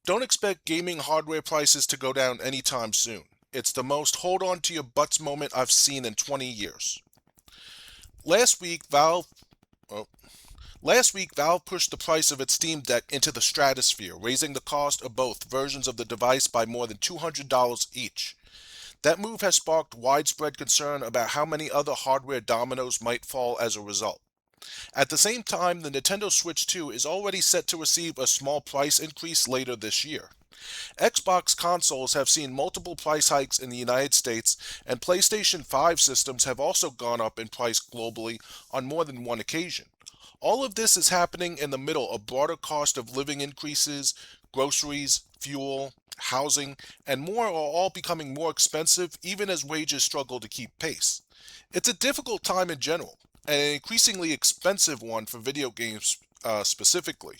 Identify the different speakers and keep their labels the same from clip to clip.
Speaker 1: Don't expect gaming hardware prices to go down anytime soon. It's the most hold on to your butts moment I've seen in 20 years. Last week, oh, Last week, Valve pushed the price of its Steam Deck into the stratosphere, raising the cost of both versions of the device by more than $200 each. That move has sparked widespread concern about how many other hardware dominoes might fall as a result. At the same time, the Nintendo Switch 2 is already set to receive a small price increase later this year. Xbox consoles have seen multiple price hikes in the United States, and PlayStation 5 systems have also gone up in price globally on more than one occasion. All of this is happening in the middle of broader cost of living increases, groceries, fuel, housing, and more are all becoming more expensive even as wages struggle to keep pace. It's a difficult time in general, and an increasingly expensive one for video games specifically.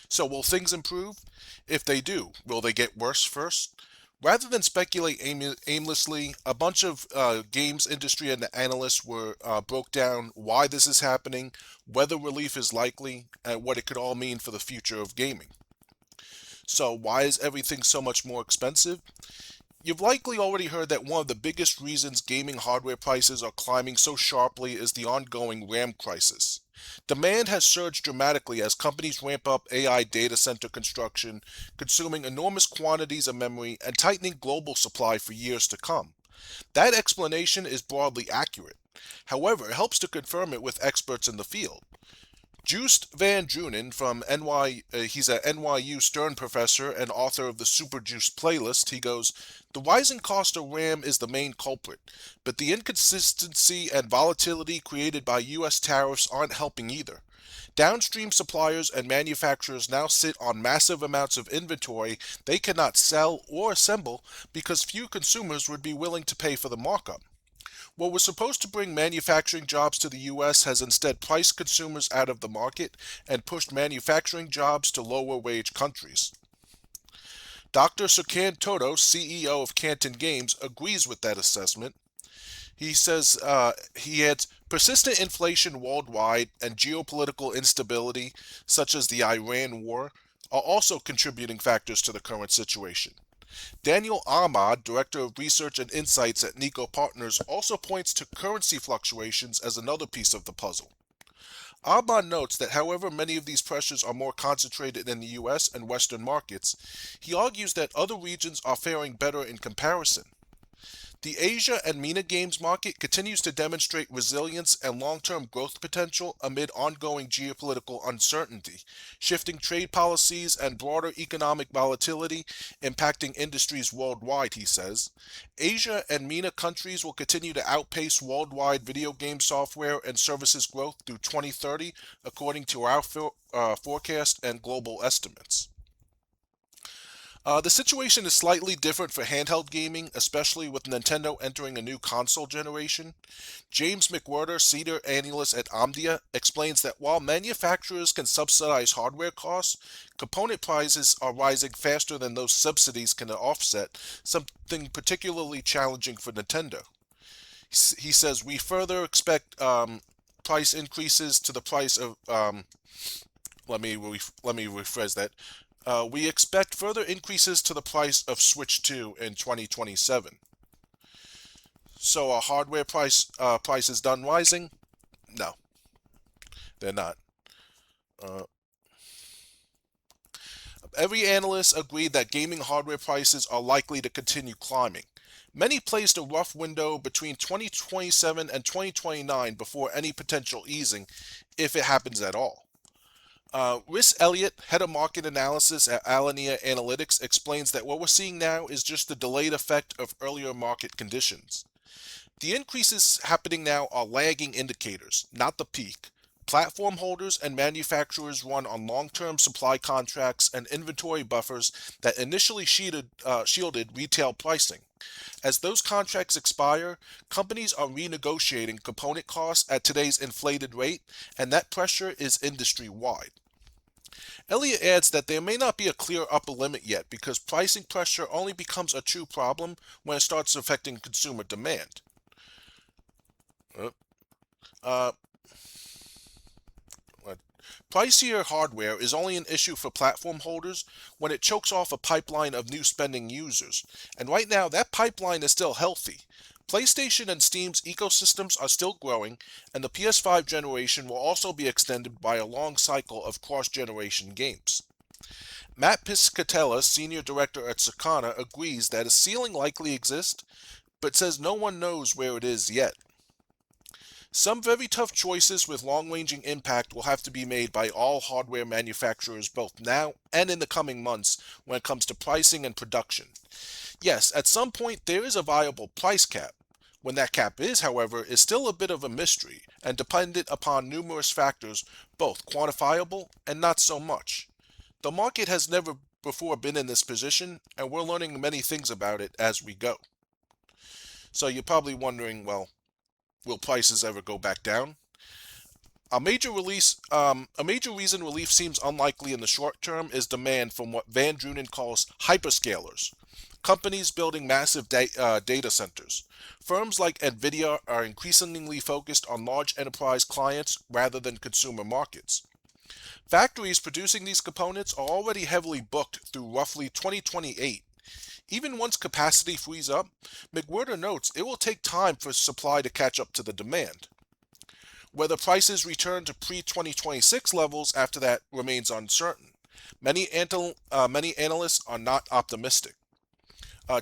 Speaker 1: So, will things improve? If they do, will they get worse first? Rather than speculate aimlessly, a bunch of games industry and analysts were broke down why this is happening, whether relief is likely, and what it could all mean for the future of gaming. So, why is everything so much more expensive? You've likely already heard that one of the biggest reasons gaming hardware prices are climbing so sharply is the ongoing RAM crisis. Demand has surged dramatically as companies ramp up AI data center construction, consuming enormous quantities of memory and tightening global supply for years to come. That explanation is broadly accurate. However, it helps to confirm it with experts in the field. Joost van Drunen from he's a NYU Stern professor and author of the Super Juice playlist. He goes, the rising cost of RAM is the main culprit, but the inconsistency and volatility created by US tariffs aren't helping either. Downstream suppliers and manufacturers now sit on massive amounts of inventory they cannot sell or assemble because few consumers would be willing to pay for the markup. What was supposed to bring manufacturing jobs to the US has instead priced consumers out of the market and pushed manufacturing jobs to lower wage countries. Dr. Sukan Toto, CEO of Canton Games, agrees with that assessment. He says he had persistent inflation worldwide and geopolitical instability, such as the Iran war, are also contributing factors to the current situation. Daniel Ahmad, Director of Research and Insights at Nico Partners, also points to currency fluctuations as another piece of the puzzle. Ahmad notes that however many of these pressures are more concentrated in the US and Western markets, he argues that other regions are faring better in comparison. The Asia and MENA games market continues to demonstrate resilience and long-term growth potential amid ongoing geopolitical uncertainty, shifting trade policies and broader economic volatility impacting industries worldwide, he says. Asia and MENA countries will continue to outpace worldwide video game software and services growth through 2030, according to our forecast and global estimates. The situation is slightly different for handheld gaming, especially with Nintendo entering a new console generation. James McWhirter, senior analyst at Omdia, explains that while manufacturers can subsidize hardware costs, component prices are rising faster than those subsidies can offset, something particularly challenging for Nintendo. He says, we further expect price increases to the price of let me rephrase that. We expect further increases to the price of Switch 2 in 2027. So are hardware prices done rising? No, they're not. Uh, every analyst agreed that gaming hardware prices are likely to continue climbing. Many placed a rough window between 2027 and 2029 before any potential easing, if it happens at all. Rhys Elliott, head of market analysis at Alinea Analytics, explains that what we're seeing now is just the delayed effect of earlier market conditions. The increases happening now are lagging indicators, not the peak. Platform holders and manufacturers run on long-term supply contracts and inventory buffers that initially shielded retail pricing. As those contracts expire, companies are renegotiating component costs at today's inflated rate, and that pressure is industry-wide. Elliott adds that there may not be a clear upper limit yet because pricing pressure only becomes a true problem when it starts affecting consumer demand. Uh, uh, Pricier hardware is only an issue for platform holders when it chokes off a pipeline of new spending users, and right now that pipeline is still healthy. PlayStation and Steam's ecosystems are still growing, and the PS5 generation will also be extended by a long cycle of cross generation games. Matt Piscatella, senior director at Sakana, agrees that a ceiling likely exists, but says no one knows where it is yet. Some very tough choices with long ranging impact will have to be made by all hardware manufacturers both now and in the coming months when it comes to pricing and production. Yes, at some point there is a viable price cap. When that cap is, however, is still a bit of a mystery and dependent upon numerous factors, both quantifiable and not so much. The market has never before been in this position, and we're learning many things about it as we go. So you're probably wondering, well, will prices ever go back down? A major reason relief seems unlikely in the short term is demand from what Van Drunen calls hyperscalers, companies building massive data centers. Firms like Nvidia are increasingly focused on large enterprise clients rather than consumer markets. Factories producing these components are already heavily booked through roughly 2028. Even once capacity frees up, McWhirter notes it will take time for supply to catch up to the demand. Whether prices return to pre-2026 levels after that remains uncertain. Many analysts are not optimistic.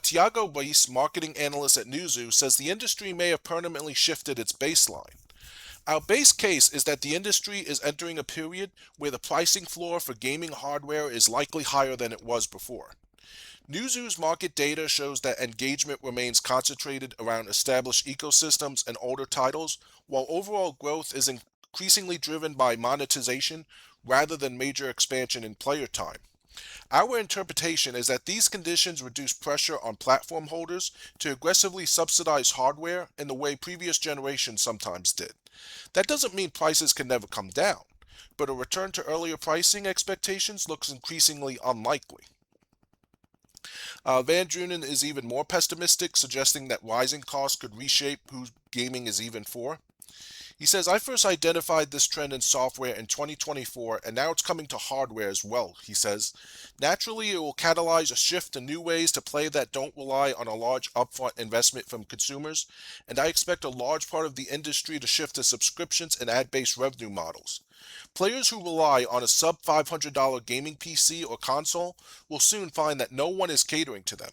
Speaker 1: Tiago Bais, marketing analyst at Newzoo, says the industry may have permanently shifted its baseline. Our base case is that the industry is entering a period where the pricing floor for gaming hardware is likely higher than it was before. Newzoo's market data shows that engagement remains concentrated around established ecosystems and older titles, while overall growth is increasingly driven by monetization rather than major expansion in player time. Our interpretation is that these conditions reduce pressure on platform holders to aggressively subsidize hardware in the way previous generations sometimes did. That doesn't mean prices can never come down, but a return to earlier pricing expectations looks increasingly unlikely. Van Drunen is even more pessimistic, suggesting that rising costs could reshape who gaming is even for. He says, I first identified this trend in software in 2024, and now it's coming to hardware as well, he says. Naturally, it will catalyze a shift to new ways to play that don't rely on a large upfront investment from consumers, and I expect a large part of the industry to shift to subscriptions and ad-based revenue models. Players who rely on a sub $500 gaming PC or console will soon find that no one is catering to them.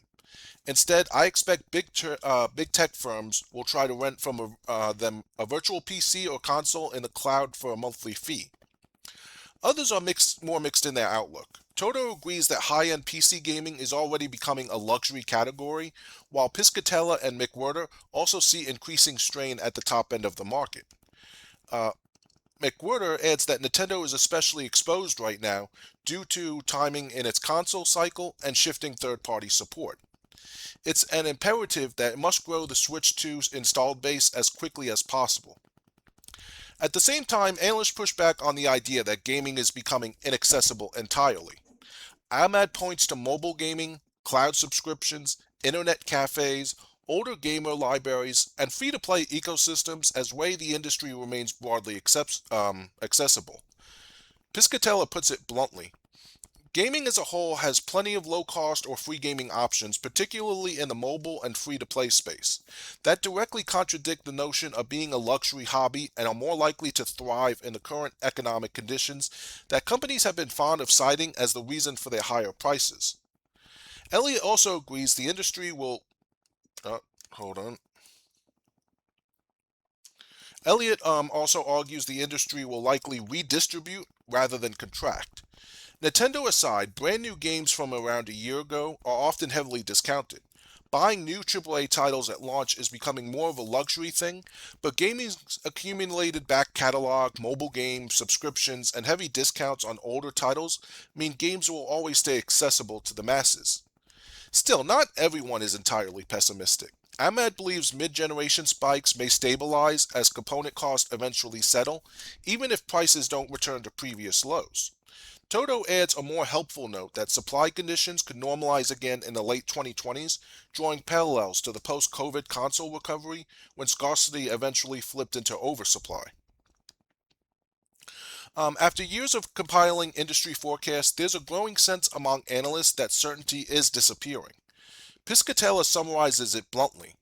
Speaker 1: Instead, I expect big tech firms will try to rent from them a virtual PC or console in the cloud for a monthly fee. Others are more mixed in their outlook. Toto agrees that high-end PC gaming is already becoming a luxury category, while Piscatella and McWhirter also see increasing strain at the top end of the market. Uh, McWhirter adds that Nintendo is especially exposed right now due to timing in its console cycle and shifting third-party support. It's an imperative that it must grow the Switch 2's installed base as quickly as possible. At the same time, analysts push back on the idea that gaming is becoming inaccessible entirely. Ahmad points to mobile gaming, cloud subscriptions, internet cafes, older gamer libraries, and free-to-play ecosystems as way the industry remains broadly accessible. Piscatella puts it bluntly. Gaming as a whole has plenty of low-cost or free gaming options, particularly in the mobile and free-to-play space, that directly contradict the notion of being a luxury hobby and are more likely to thrive in the current economic conditions that companies have been fond of citing as the reason for their higher prices. Elliott also agrees the industry will. Hold on. Elliott also argues the industry will likely redistribute rather than contract. Nintendo aside, brand new games from around a year ago are often heavily discounted. Buying new AAA titles at launch is becoming more of a luxury thing, but gaming's accumulated back catalog, mobile games, subscriptions, and heavy discounts on older titles mean games will always stay accessible to the masses. Still, not everyone is entirely pessimistic. Ahmad believes mid-generation spikes may stabilize as component costs eventually settle, even if prices don't return to previous lows. Toto adds a more helpful note that supply conditions could normalize again in the late 2020s, drawing parallels to the post-COVID console recovery when scarcity eventually flipped into oversupply. After years of compiling industry forecasts, there's a growing sense among analysts that certainty is disappearing. Piscatella summarizes it bluntly.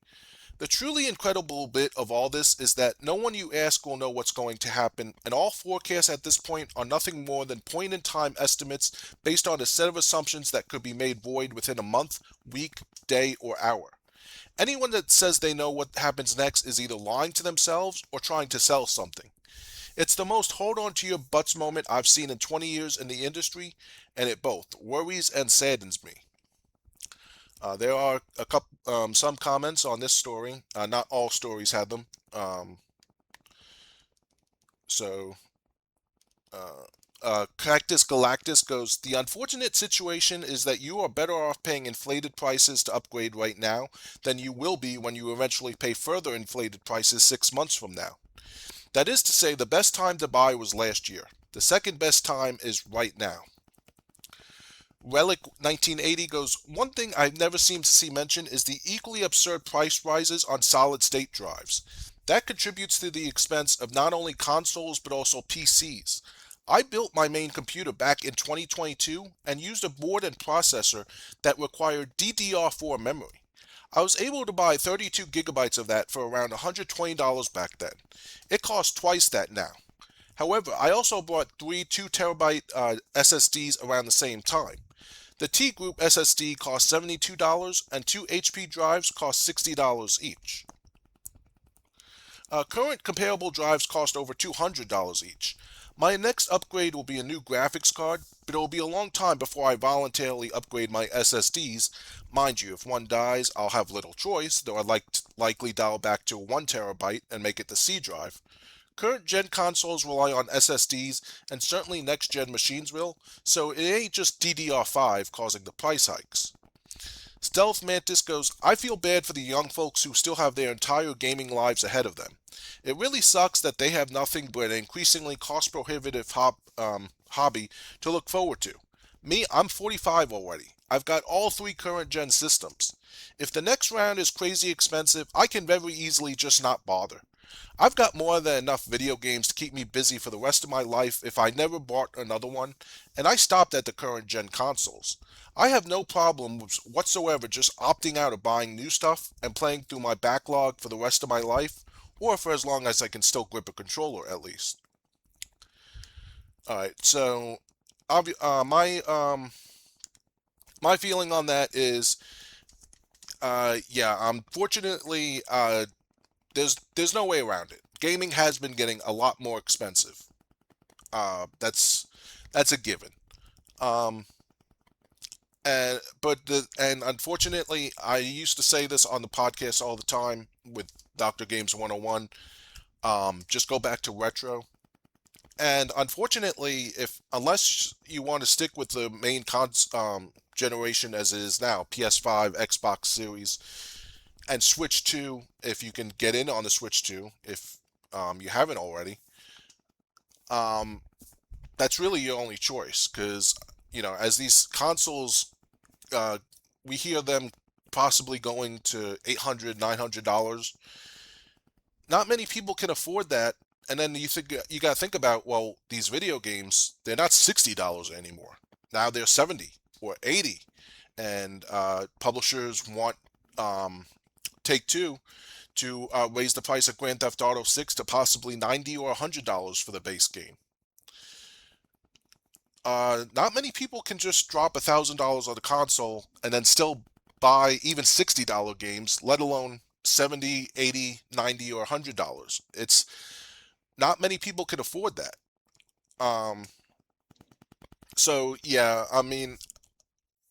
Speaker 1: The truly incredible bit of all this is that no one you ask will know what's going to happen, and all forecasts at this point are nothing more than point in time estimates based on a set of assumptions that could be made void within a month, week, day, or hour. Anyone that says they know what happens next is either lying to themselves or trying to sell something. It's the most hold on to your butts moment I've seen in 20 years in the industry, and it both worries and saddens me. There are some comments on this story. Not all stories had them. So, uh, Cactus Galactus goes, the unfortunate situation is that you are better off paying inflated prices to upgrade right now than you will be when you eventually pay further inflated prices 6 months from now. That is to say, the best time to buy was last year. The second best time is right now. Relic 1980 goes, one thing I've never seemed to see mentioned is the equally absurd price rises on solid state drives. That contributes to the expense of not only consoles but also PCs. I built my main computer back in 2022 and used a board and processor that required DDR4 memory. I was able to buy 32 gigabytes of that for around $120 back then. It costs twice that now. However, I also bought three 2 terabyte SSDs around the same time. The T Group SSD cost $72 and two HP drives cost $60 each. Current comparable drives cost over $200 each. My next upgrade will be a new graphics card, but it will be a long time before I voluntarily upgrade my SSDs. Mind you, if one dies, I'll have little choice, though I'd likely dial back to a 1 terabyte and make it the C drive. Current gen consoles rely on SSDs, and certainly next gen machines will, so it ain't just DDR5 causing the price hikes. Stealth Mantis goes, I feel bad for the young folks who still have their entire gaming lives ahead of them. It really sucks that they have nothing but an increasingly cost prohibitive hobby to look forward to. Me, I'm 45 already. I've got all three current gen systems. If the next round is crazy expensive, I can very easily just not bother. I've got more than enough video games to keep me busy for the rest of my life if I never bought another one, and I stopped at the current gen consoles. I have no problem whatsoever just opting out of buying new stuff and playing through my backlog for the rest of my life, or for as long as I can still grip a controller at least. Alright, so my feeling on that is, yeah, unfortunately, there's no way around it. Gaming has been getting a lot more expensive. That's a given. Um, and unfortunately, I used to say this on the podcast all the time with Dr. Games 101. Just go back to retro. And unfortunately, if unless you want to stick with the main generation as it is now, PS5, Xbox Series, and Switch 2, if you can get in on the Switch 2, if you haven't already, um, that's really your only choice. Because, as these consoles, uh, we hear them possibly going to $800, $900. Not many people can afford that. And then you got to think about, well, these video games, they're not $60 anymore. Now they're 70 or 80, and publishers want Take Two to raise the price of Grand Theft Auto 6 to possibly $90 or $100 for the base game. Not many people can just drop $1,000 on the console and then still buy even $60 games, let alone 70, 80, 90, or $100. It's not many people can afford that. Um, so yeah, I mean,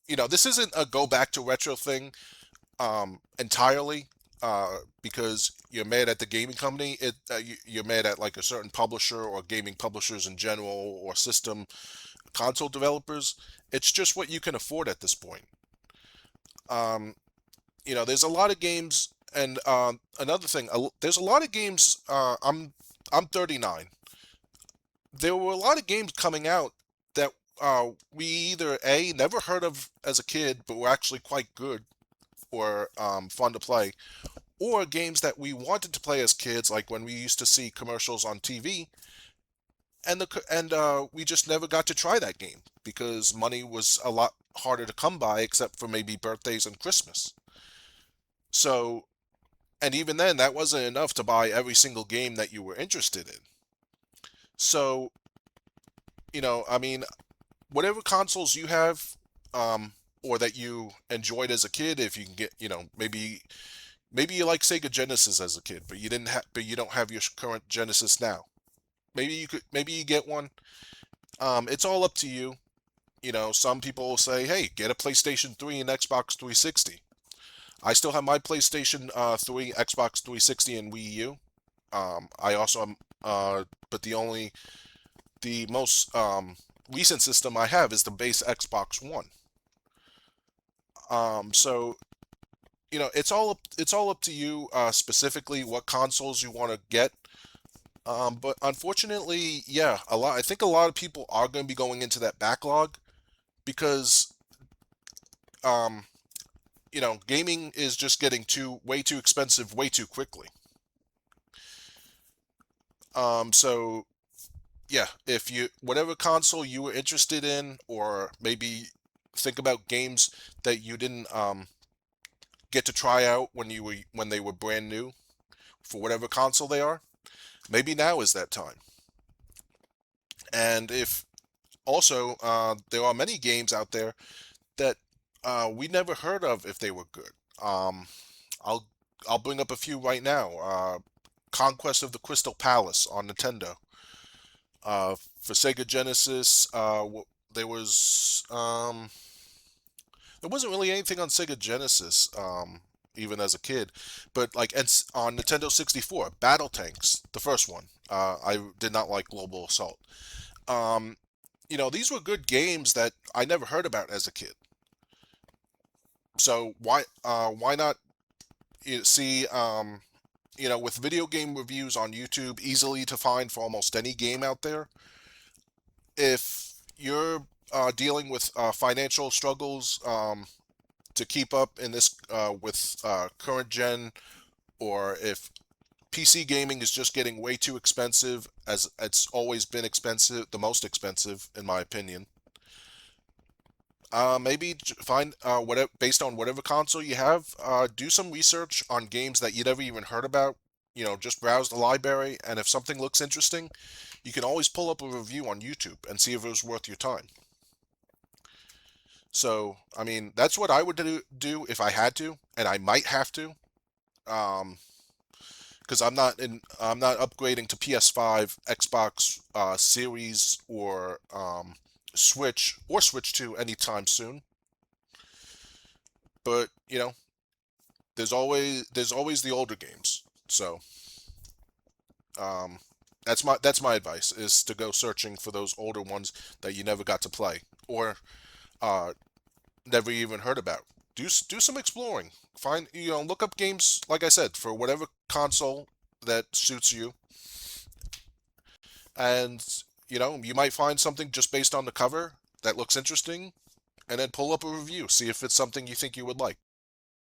Speaker 1: this isn't a go back to retro thing entirely, because you're mad at the gaming company. You're mad at like a certain publisher or gaming publishers in general or system console developers. It's just what you can afford at this point. Um, there's a lot of games, and another thing, there's a lot of games. I'm 39. There were a lot of games coming out that we either A, never heard of as a kid, but were actually quite good or fun to play, or games that we wanted to play as kids, like when we used to see commercials on TV, and we just never got to try that game because money was a lot harder to come by, except for maybe birthdays and Christmas. So, and even then, that wasn't enough to buy every single game that you were interested in. So, I mean, whatever consoles you have, or that you enjoyed as a kid, if you can get, maybe you like Sega Genesis as a kid, but you don't have your current Genesis now. Maybe you get one. It's all up to you. Some people will say, "Hey, get a PlayStation 3 and Xbox 360." I still have my PlayStation 3, Xbox 360, and Wii U. I also am, but the most recent system I have is the base Xbox One. So it's all up to you, specifically what consoles you want to get. But unfortunately, yeah, I think a lot of people are going to be going into that backlog because um, gaming is just getting way too expensive way too quickly. So yeah, if you whatever console you were interested in, or maybe think about games that you didn't get to try out when they were brand new for whatever console they are, maybe now is that time. And if also there are many games out there that we never heard of if they were good. I'll I'll bring up a few right now. Conquest of the Crystal Palace on Nintendo. For Sega Genesis, there was there wasn't really anything on Sega Genesis, even as a kid, but like on Nintendo 64, Battle Tanks, the first one. I did not like Global Assault. Um, these were good games that I never heard about as a kid. So why not see with video game reviews on YouTube, easily to find for almost any game out there. If you're dealing with financial struggles to keep up in this with current gen, or if PC gaming is just getting way too expensive, as it's always been expensive, the most expensive in my opinion. Maybe find whatever based on whatever console you have. Do some research on games that you never even heard about. Just browse the library, and if something looks interesting, you can always pull up a review on YouTube and see if it was worth your time. So, I mean, that's what I would do if I had to, and I might have to, um, because I'm not upgrading to PS5, Xbox Series, or Switch 2 anytime soon. But there's always the older games. So um, that's my advice, is to go searching for those older ones that you never got to play, or uh, never even heard about. Do some exploring. Look up games, like I said, for whatever console that suits you, and you might find something just based on the cover that looks interesting, and then pull up a review, see if it's something you think you would like.